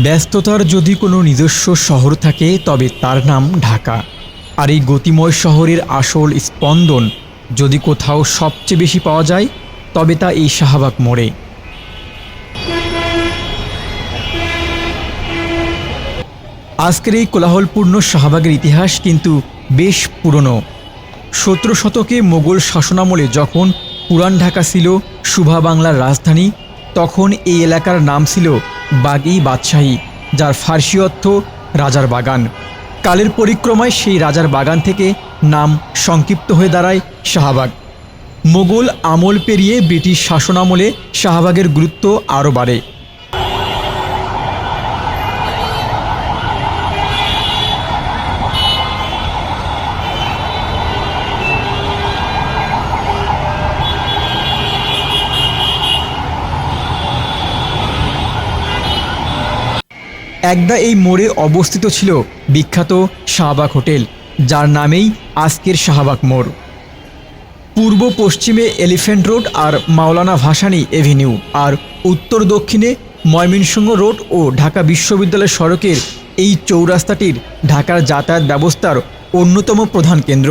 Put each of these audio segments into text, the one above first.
ব্যস্ততার যদি কোনো নিজস্ব শহর থাকে তবে তার নাম ঢাকা। আর এই গতিময় শহরের আসল স্পন্দন যদি কোথাও সবচেয়ে বেশি পাওয়া যায় তবে তা এই শাহবাগ মোড়ে। আজকের এই কোলাহলপূর্ণ শাহবাগের ইতিহাস কিন্তু বেশ পুরনো। ১৭ শতকে মোগল শাসনামলে যখন পুরান ঢাকা ছিল সুভা বাংলার রাজধানী, তখন এই এলাকার নাম ছিল বাগ-ই বাদশাহী, যার ফার্সি অর্থ রাজার বাগান। কালের পরিক্রমায় সেই রাজার বাগান থেকে নাম সংক্ষিপ্ত হয়ে দাঁড়ায় শাহবাগ। মোগল আমল পেরিয়ে ব্রিটিশ শাসনামলে শাহবাগের গুরুত্ব আরও বাড়ে। একদা এই মোড়ে অবস্থিত ছিল বিখ্যাত শাহবাগ হোটেল, যার নামেই আজকের শাহবাগ মোড়। পূর্ব পশ্চিমে এলিফ্যান্ট রোড আর মাওলানা ভাসানী এভিনিউ, আর উত্তর দক্ষিণে ময়মনসিংহ রোড ও ঢাকা বিশ্ববিদ্যালয় সড়কের এই চৌরাস্তাটির ঢাকার যাতায়াত ব্যবস্থার অন্যতম প্রধান কেন্দ্র।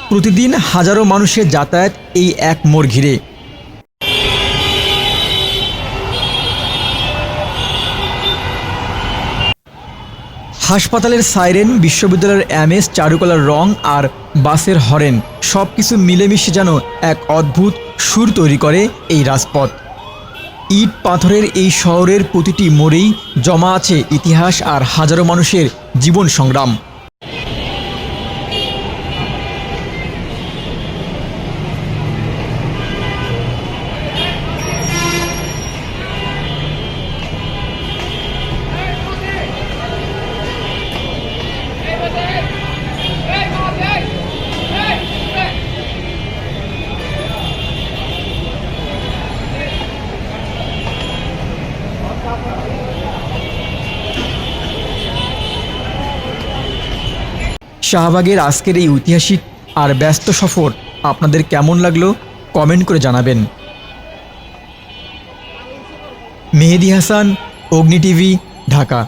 প্রতিদিন হাজারো মানুষের যাতায়াত এই এক মোড় ঘিরে। হাসপাতালের সাইরেন, বিশ্ববিদ্যালয়ের এমএস, চারুকলার রং আর বাসের হরেন সব কিছু মিলেমিশে যেন এক অদ্ভুত সুর তৈরি করে এই রাজপথ। ইট পাথরের এই শহরের প্রতিটি মোড়েই জমা আছে ইতিহাস আর হাজারো মানুষের জীবন সংগ্রাম। শাহবাগের আজকের এই ঐতিহাসিক আর ব্যস্ত সফর আপনাদের কেমন লাগলো কমেন্ট করে জানাবেন। মেহেদী হাসান, অগ্নি টিভি, ঢাকা।